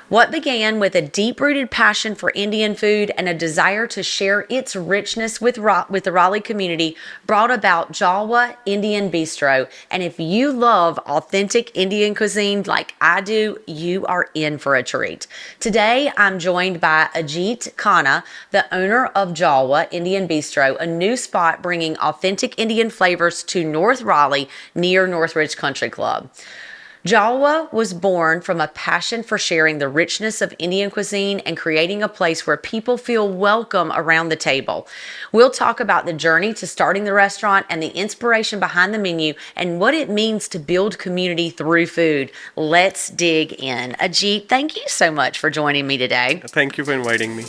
What began with a deep-rooted passion for Indian food and a desire to share its richness with the Raleigh community brought about Jalwa Indian Bistro. And if you love authentic Indian cuisine like I do, you are in for a treat. Today, I'm joined by Ajit Khanna, the owner of Jalwa Indian Bistro, a new spot bringing authentic Indian flavors to North Raleigh near Northridge Country Club. Jalwa was born from a passion for sharing the richness of Indian cuisine and creating a place where people feel welcome around the table. We'll talk about the journey to starting the restaurant and the inspiration behind the menu and what it means to build community through food. Let's dig in. Ajit, thank you so much for joining me today. Thank you for inviting me.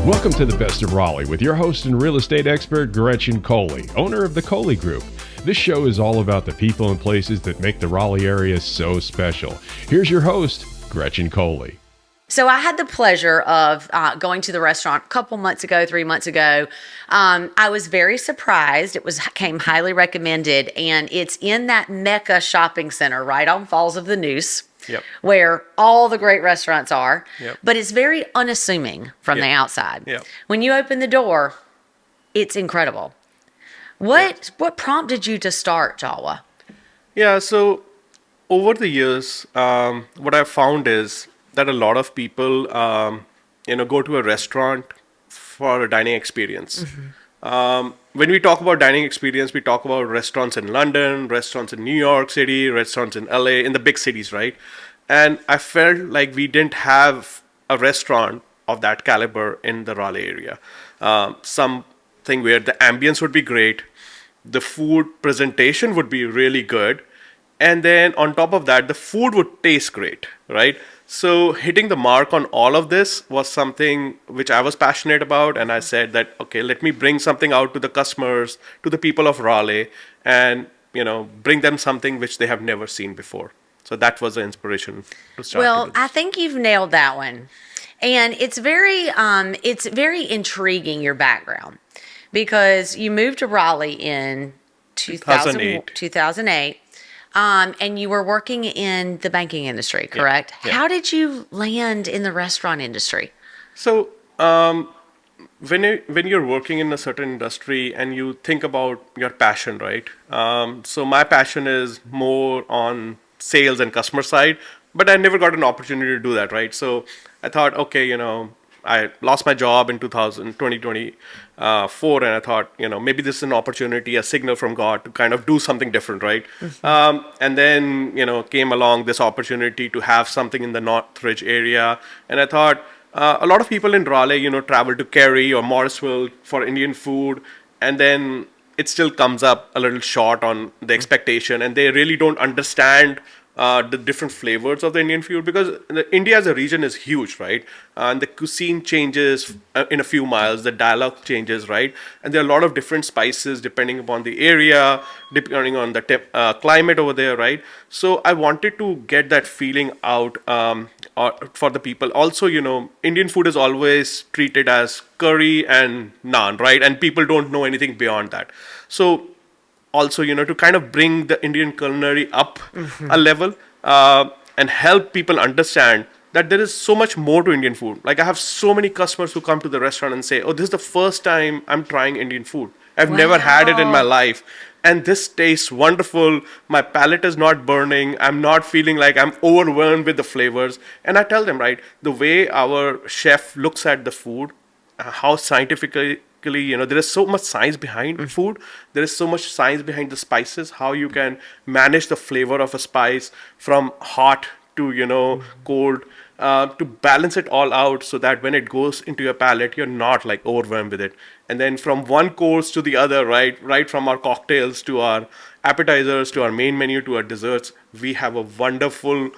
Welcome to the Best of Raleigh with your host and real estate expert, Gretchen Coley, owner of the Coley Group. This show is all about the people and places that make the Raleigh area so special. Here's your host, Gretchen Coley. So I had the pleasure of going to the restaurant a couple months ago, 3 months ago. I was very surprised. It came highly recommended, and it's in that Mecca shopping center right on Falls of the Noose. Yep. Where all the great restaurants are, Yep. But it's very unassuming from the outside. Yep. When you open the door, it's incredible. What prompted you to start Jalwa? Yeah, so over the years, what I've found is that a lot of people, go to a restaurant for a dining experience. When we talk about dining experience, we talk about restaurants in London, restaurants in New York City, restaurants in LA, in the big cities, right? And I felt like we didn't have a restaurant of that caliber in the Raleigh area. Something where the ambience would be great, the food presentation would be really good, and then on top of that, the food would taste great, right? So hitting the mark on all of this was something which I was passionate about, and I said that, okay, let me bring something out to the customers, to the people of Raleigh, and bring them something which they have never seen before. So that was the inspiration to start. Well, I think you've nailed that one, and it's very intriguing, your background, because you moved to Raleigh in 2008. And you were working in the banking industry, correct? Yeah. How did you land in the restaurant industry? So when you're working in a certain industry and you think about your passion, right? So my passion is more on sales and customer side, but I never got an opportunity to do that, right? So I thought, okay, I lost my job in 2024, and I thought, maybe this is an opportunity, a signal from God to kind of do something different, right? Mm-hmm. And then, came along this opportunity to have something in the Northridge area, and I thought a lot of people in Raleigh, travel to Cary or Morrisville for Indian food, and then it still comes up a little short on the expectation, and they really don't understand the different flavors of the Indian food, because India as a region is huge, right? And the cuisine changes in a few miles, the dialogue changes, right? And there are a lot of different spices depending upon the area, depending on the climate over there, right? So I wanted to get that feeling out for the people. Also, Indian food is always treated as curry and naan, right? And people don't know anything beyond that. So also, to kind of bring the Indian culinary up a level and help people understand that there is so much more to Indian food. Like, I have so many customers who come to the restaurant and say, oh, this is the first time I'm trying Indian food. I've never had it in my life. And this tastes wonderful. My palate is not burning. I'm not feeling like I'm overwhelmed with the flavors. And I tell them, right, the way our chef looks at the food, how scientifically, there is so much science behind food. There is so much science behind the spices, how you can manage the flavor of a spice from hot to, cold, to balance it all out so that when it goes into your palate, you're not like overwhelmed with it. And then from one course to the other, right from our cocktails to our appetizers to our main menu to our desserts, we have a wonderful,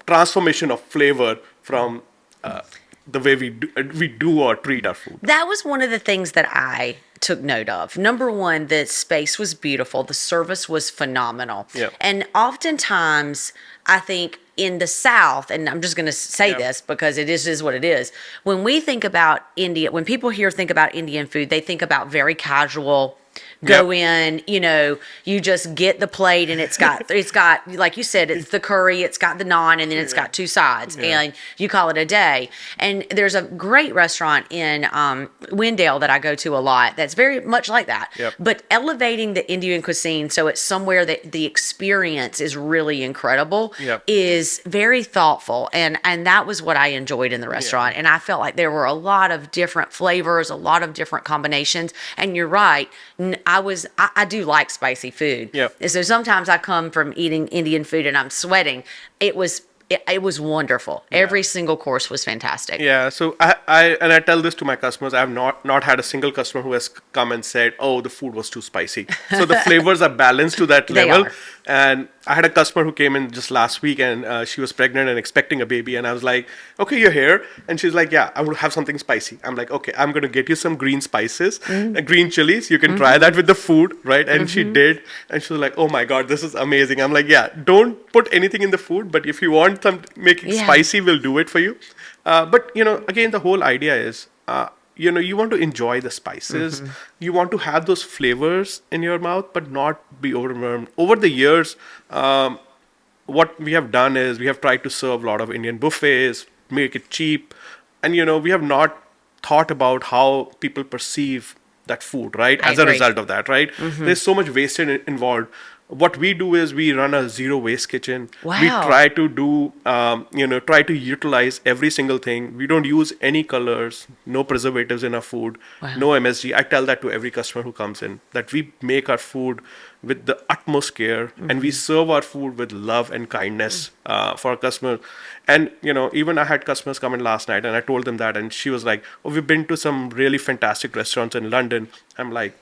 transformation of flavor from the way we do or treat our food. That was one of the things that I took note of. Number one, the space was beautiful. The service was phenomenal. Yeah. And oftentimes, I think in the South, and I'm just going to say this because it is what it is. When we think about India, when people here think about Indian food, they think about very casual, Go in, you just get the plate and it's got like you said, it's the curry, it's got the naan, and then it's got two sides, and you call it a day. And there's a great restaurant in Wendell that I go to a lot that's very much like that. Yep. But elevating the Indian cuisine so it's somewhere that the experience is really incredible is very thoughtful, and that was what I enjoyed in the restaurant. And I felt like there were a lot of different flavors, a lot of different combinations. And you're right, I do like spicy food. And so sometimes I come from eating Indian food and I'm sweating. It was wonderful. Every single course was fantastic. Yeah. So I tell this to my customers. I have not had a single customer who has come and said, "Oh, the food was too spicy." So the flavors are balanced to that They level. are. And I had a customer who came in just last week, and she was pregnant and expecting a baby. And I was like, "Okay, you're here." And she's like, "Yeah, I will have something spicy." I'm like, "Okay, I'm gonna get you some green spices, green chilies. You can try that with the food, right?" And she did, and she was like, "Oh my God, this is amazing." I'm like, "Yeah, don't put anything in the food, but if you want making spicy, we'll do it for you." But again, the whole idea is, you want to enjoy the spices. You want to have those flavors in your mouth, but not be overwhelmed. Over the years, what we have done is we have tried to serve a lot of Indian buffets, make it cheap, and we have not thought about how people perceive that food, right? I As a agree. result of that, right? There's so much wastage involved. What we do is we run a zero waste kitchen. Wow. We try to do, try to utilize every single thing. We don't use any colors, no preservatives in our food, no MSG. I tell that to every customer who comes in, that we make our food with the utmost care, and we serve our food with love and kindness for our customers. And even I had customers come in last night, and I told them that, and she was like, "Oh, we've been to some really fantastic restaurants in London." I'm like,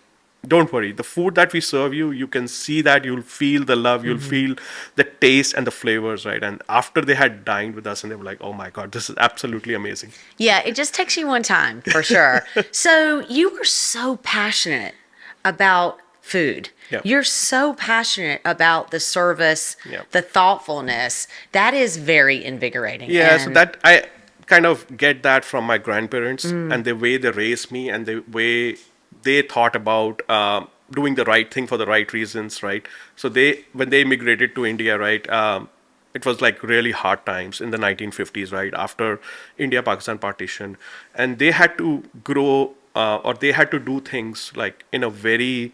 don't worry. The food that we serve you can see that, you'll feel the love, you'll feel the taste and the flavors, right? And after they had dined with us, and they were like, "Oh my God, this is absolutely amazing." Yeah, it just takes you one time for sure. So you were so passionate about food. Yeah. You're so passionate about the service, Yeah. the thoughtfulness. That is very invigorating. Yeah, so And- that I kind of get that from my grandparents and the way they raised me and the way they thought about doing the right thing for the right reasons, right? So when they immigrated to India, right, it was like really hard times in the 1950s, right, after India-Pakistan partition, and they had to grow or they had to do things like in a very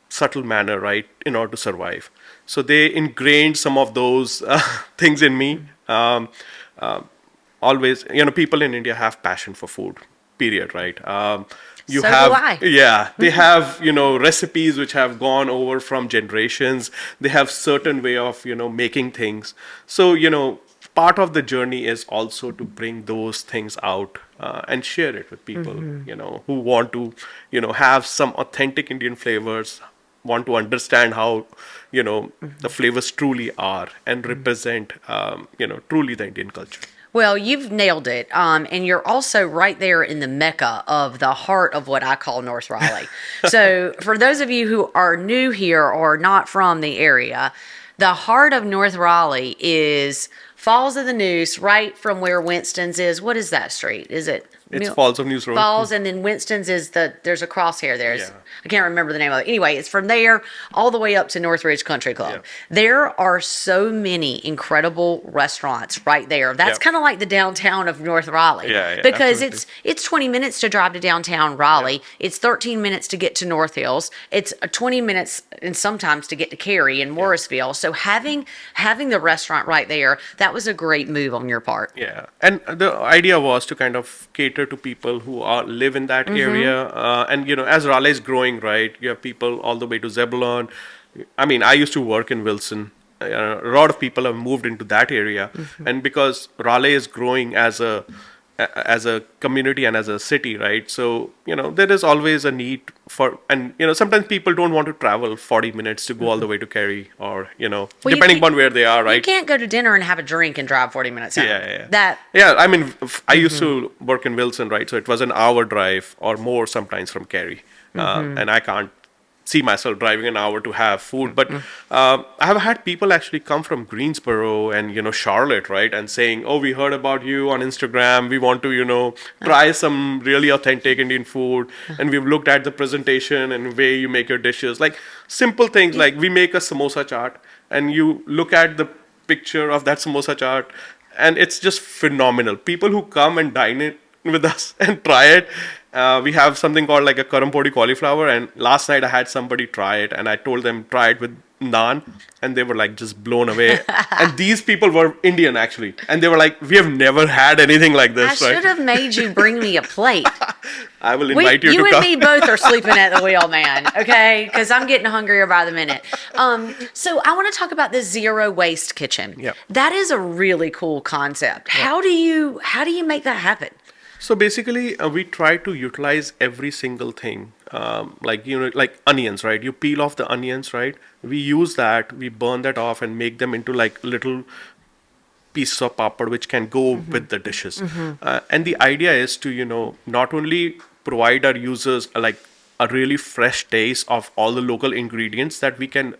subtle manner, right, in order to survive. So they ingrained some of those things in me. Always, people in India have passion for food, period, right? You So have, do I. yeah, they have, recipes which have gone over from generations. They have certain way of, making things. So, part of the journey is also to bring those things out and share it with people, who want to, have some authentic Indian flavors, want to understand how, the flavors truly are and represent, truly the Indian culture. Well, you've nailed it. And you're also right there in the mecca of the heart of what I call North Raleigh. So for those of you who are new here or not from the area, the heart of North Raleigh is Falls of the Neuse, right from where Winston's is. What is that street? Is it? It's Falls of Neuse Road. Falls, and then Winston's is there's a crosshair there. Yeah. I can't remember the name of it. Anyway, it's from there all the way up to Northridge Country Club. Yeah. There are so many incredible restaurants right there. That's Yeah. kind of like the downtown of North Raleigh. Yeah, because absolutely. it's 20 minutes to drive to downtown Raleigh. It's 13 minutes to get to North Hills. It's 20 minutes and sometimes to get to Cary and Morrisville. So having the restaurant right there, that was a great move on your part. Yeah, and the idea was to kind of cater to people who live in that area, and as Raleigh is growing, right, you have people all the way to Zebulon. I mean, I used to work in Wilson. A lot of people have moved into that area, and because Raleigh is growing as a community and as a city, right? So there is always a need for, and sometimes people don't want to travel 40 minutes to go all the way to Cary, or depending upon where they are, right? You can't go to dinner and have a drink and drive 40 minutes home. Yeah. Yeah, I mean, I used to work in Wilson, right? So it was an hour drive or more sometimes from Cary, and I can't see myself driving an hour to have food. But I have had people actually come from Greensboro and Charlotte, right, and saying, "Oh, we heard about you on Instagram. We want to try some really authentic Indian food, and we've looked at the presentation and way you make your dishes, like simple things like we make a samosa chaat, and you look at the picture of that samosa chaat, and it's just phenomenal. People who come and dine it with us and try it. We have something called like a karampodi cauliflower, and last night I had somebody try it, and I told them try it with naan, and they were like just blown away. And these people were Indian actually, and they were like, "We have never had anything like this." I Right? should have made you bring me a plate. I will invite you to and come. me both are sleeping at the wheel, man. Okay, because I'm getting hungrier by the minute. So I want to talk about this zero waste kitchen. Yeah. That is a really cool concept. How do you make that happen? So basically, we try to utilize every single thing, like like onions, right? You peel off the onions, right? We use that, we burn that off, and make them into like little pieces of papad which can go with the dishes. And the idea is to not only provide our users like a really fresh taste of all the local ingredients that we can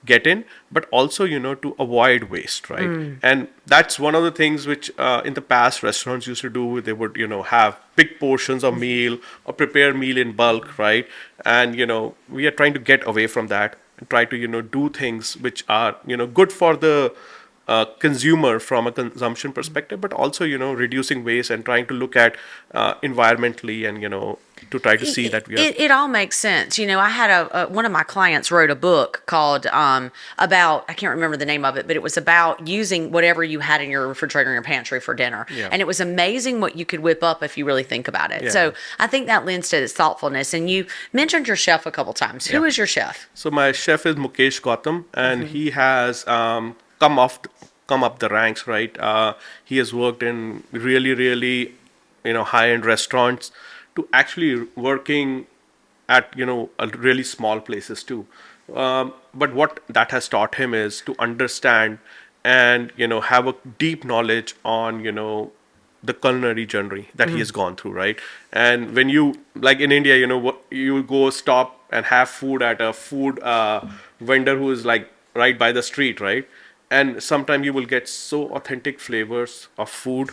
get in, but also to avoid waste, right? And that's one of the things which in the past restaurants used to do. They would have big portions of meal or prepare meal in bulk, right? And we are trying to get away from that and try to do things which are good for the consumer from a consumption perspective, but also reducing waste and trying to look at environmentally and to try to see that we are. It all makes sense. I had one of my clients wrote a book called about, I can't remember the name of it, but it was about using whatever you had in your refrigerator in your pantry for dinner. Yeah. And it was amazing what you could whip up if you really think about it. Yeah. So I think that lends to its thoughtfulness. And you mentioned your chef a couple times. Who is your chef? So my chef is Mukesh Gautam, and he has come up the ranks, right? He has worked in really high-end restaurants to actually working at really small places too. But what that has taught him is to understand and have a deep knowledge on the culinary journey that he has gone through, right? And when you, like in India, you go stop and have food at a food vendor who is like right by the street, right? And sometimes you will get so authentic flavors of food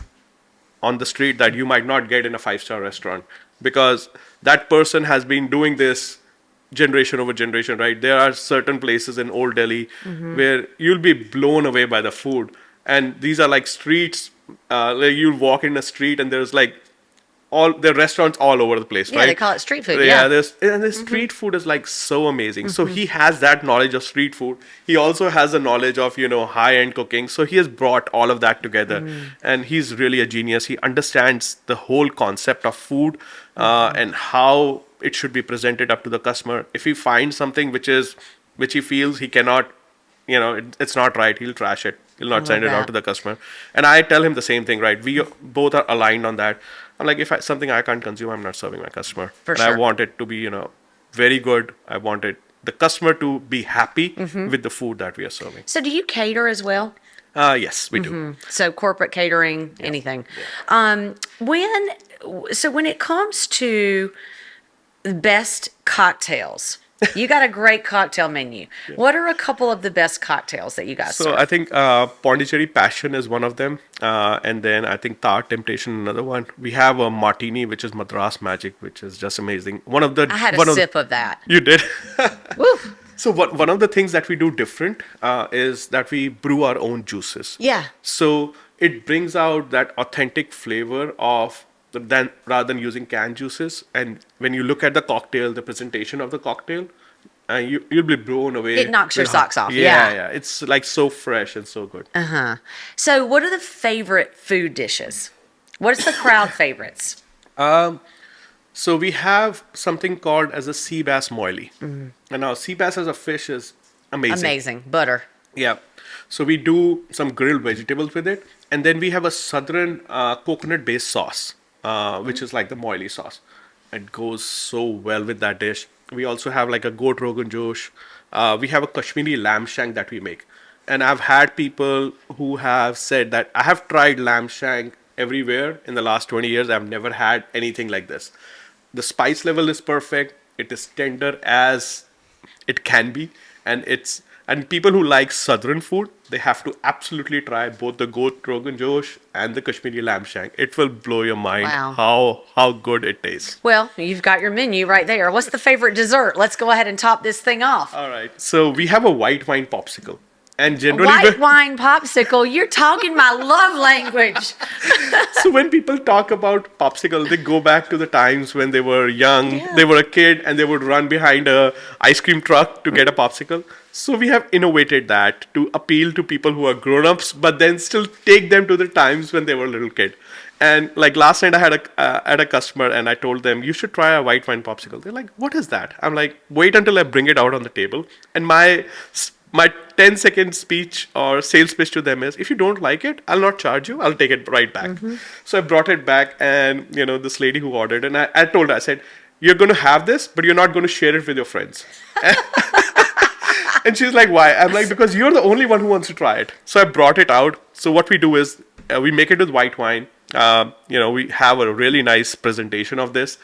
on the street that you might not get in a 5-star restaurant, because that person has been doing this generation over generation, right? There are certain places in Old Delhi where you'll be blown away by the food. And these are like streets, like you'll walk in a street and there's like all the restaurants all over the place, Yeah, right? they call it street food. Yeah, Yeah. the street food is like so amazing. So he has that knowledge of street food. He also has the knowledge of high-end cooking. So he has brought all of that together, and he's really a genius. He understands the whole concept of food and how it should be presented up to the customer. If he finds something which he feels he cannot, it's not right, he'll trash it. He'll not send it out that. to the customer. And I tell him the same thing, right? We both are aligned on that. I'm like, if something I can't consume, I'm not serving my customer. For And sure. I want it to be, very good. I wanted the customer to be happy with the food that we are serving. So do you cater as well? Yes, we do. So corporate catering, anything. When it comes to best cocktails, you got a great cocktail menu. What are a couple of the best cocktails that you guys So serve? I think Pondicherry Passion is one of them. And then I think Tart Temptation, another one. We have a martini, which is Madras Magic, which is just amazing. I had a sip of that. You did? Woo. So one of the things that we do different is that we brew our own juices. Yeah. So it brings out that authentic flavor of rather than using canned juices. And when you look at the cocktail, the presentation of the cocktail, you'll be blown away. It knocks your with how- socks off, Yeah, yeah. yeah. It's like so fresh and so good. So what are the favorite food dishes? What is the crowd favorites? So we have something called as a sea bass moily. And now sea bass as a fish is amazing. Amazing. Butter. Yeah. So we do some grilled vegetables with it. And then we have a southern coconut-based sauce, which is like the moily sauce. It goes so well with that dish. We also have like a goat rogan josh. We have a Kashmiri lamb shank that we make. And I've had people who have said that I have tried lamb shank everywhere in the last 20 years. I've never had anything like this. The spice level is perfect. It is tender as it can be, and people who like southern food, they have to absolutely try both the goat rogan josh and the Kashmiri lamb shank. It will blow your mind Wow. how good it tastes. Well, you've got your menu right there. What's the favorite dessert? Let's go ahead and top this thing off. All right, so we have a white wine popsicle, and generally White wine popsicle. You're talking my love language. so when people talk about popsicle, they go back to the times when they were young, Yeah. they were a kid, and they would run behind a ice cream truck to get a popsicle. So we have innovated that to appeal to people who are grown-ups, but then still take them to the times when they were a little kid. And like last night, I had a customer, and I told them you should try a white wine popsicle. They're like, "What is that?" I'm like, "Wait until I bring it out on the table." And my 10-second speech or sales pitch to them is, if you don't like it, I'll not charge you. I'll take it right back. So I brought it back, and this lady who ordered, and I told her, I said, you're going to have this, but you're not going to share it with your friends. And she's like, why? I'm like, because you're the only one who wants to try it. So I brought it out. So what we do is we make it with white wine. We have a really nice presentation of this.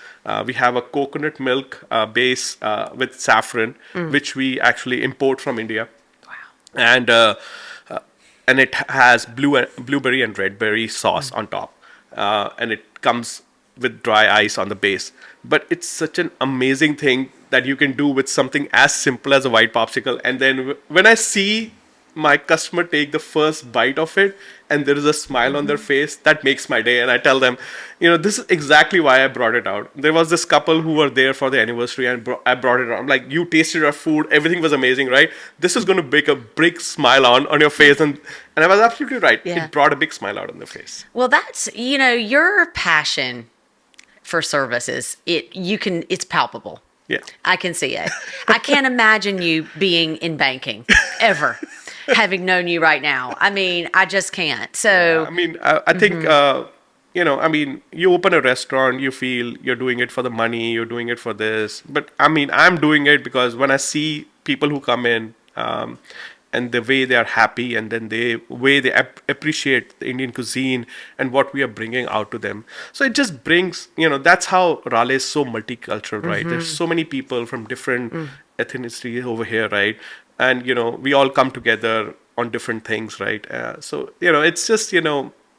We have a coconut milk base with saffron, which we actually import from India. And it has blueberry and red berry sauce on top, and it comes with dry ice on the base. But it's such an amazing thing that you can do with something as simple as a white popsicle. And then when I see my customer take the first bite of it and there is a smile on their face, that makes my day. And I tell them, this is exactly why I brought it out. There was this couple who were there for the anniversary, and I brought it out. I'm like, you tasted our food, everything was amazing, right? This is going to make a big smile on your face. And I was absolutely right. Yeah. It brought a big smile out on their face. Well, that's, your passion for services, it's palpable. Yeah. I can see it. I can't imagine you being in banking ever, having known you right now. I mean, I just can't. So, I think, you open a restaurant, you feel you're doing it for the money, you're doing it for this. But I'm doing it because when I see people who come in, and the way they are happy, and then the way they appreciate the Indian cuisine and what we are bringing out to them. So it just brings, that's how Raleigh is so multicultural, right? There's so many people from different ethnicities over here, right? And, we all come together on different things, right? So it's just,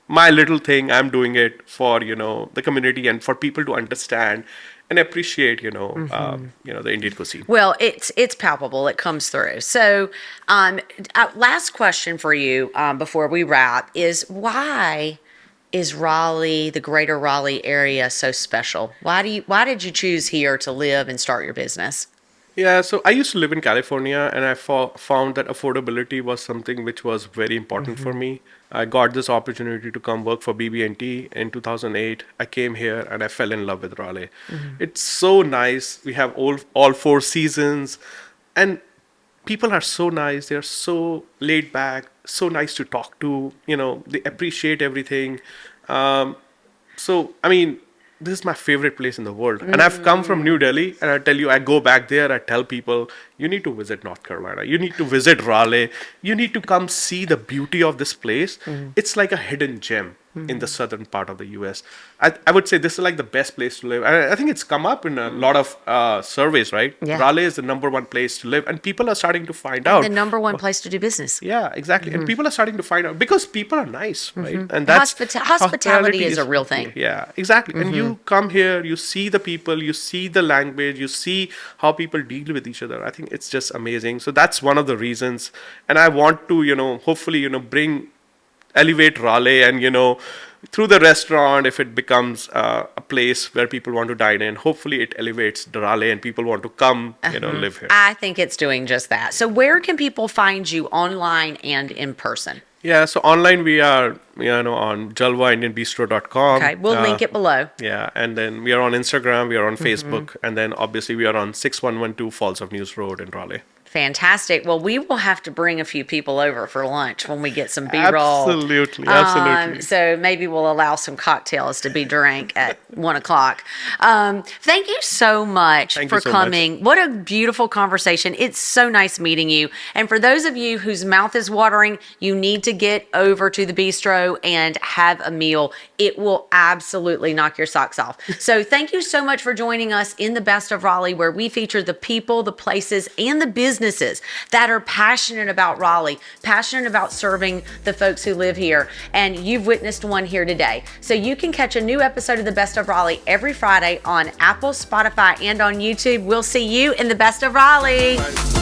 my little thing. I'm doing it for, the community and for people to understand and appreciate, the Indian cuisine. well, it's palpable. It comes through. So, last question for you before we wrap is, why is Raleigh, the greater Raleigh area, so special? Why did you choose here to live and start your business? Yeah, so I used to live in California, and I found that affordability was something which was very important for me. I got this opportunity to come work for BB&T in 2008. I came here and I fell in love with Raleigh. It's so nice. We have all four seasons, and people are so nice. They're so laid back, so nice to talk to. They appreciate everything. This is my favorite place in the world. And I've come from New Delhi, and I tell you, I go back there, I tell people, you need to visit North Carolina. You need to visit Raleigh. You need to come see the beauty of this place. It's like a hidden gem in the southern part of the US. I would say this is like the best place to live. I think it's come up in a lot of surveys, right? Yeah. Raleigh is the number one place to live, and people are starting to find out. The number one place to do business. Yeah, exactly. And people are starting to find out because people are nice, right? And that's Hospitality is a real thing. Yeah, exactly. And you come here, you see the people, you see the language, you see how people deal with each other. I think it's just amazing. So that's one of the reasons. And I want to, hopefully, elevate Raleigh, and through the restaurant, if it becomes a place where people want to dine in, hopefully it elevates the Raleigh and people want to come live here. I think it's doing just that. So where can people find you online and in person? Yeah, so online we are on jalwaindianbistro.com. Okay, we'll link it below. Yeah, and then we are on Instagram, we are on Facebook, and then obviously we are on 6112 Falls of News Road in Raleigh. Fantastic. Well, we will have to bring a few people over for lunch when we get some B-roll. Absolutely. So maybe we'll allow some cocktails to be drank at 1:00. Thank you so much Thank for you so coming. much. What a beautiful conversation. It's so nice meeting you. And for those of you whose mouth is watering, you need to get over to the bistro and have a meal. It will absolutely knock your socks off. So thank you so much for joining us in the Best of Raleigh, where we feature the people, the places, and the businesses that are passionate about Raleigh, passionate about serving the folks who live here. And you've witnessed one here today. So you can catch a new episode of the Best of Raleigh every Friday on Apple, Spotify, and on YouTube. We'll see you in the Best of Raleigh. Bye.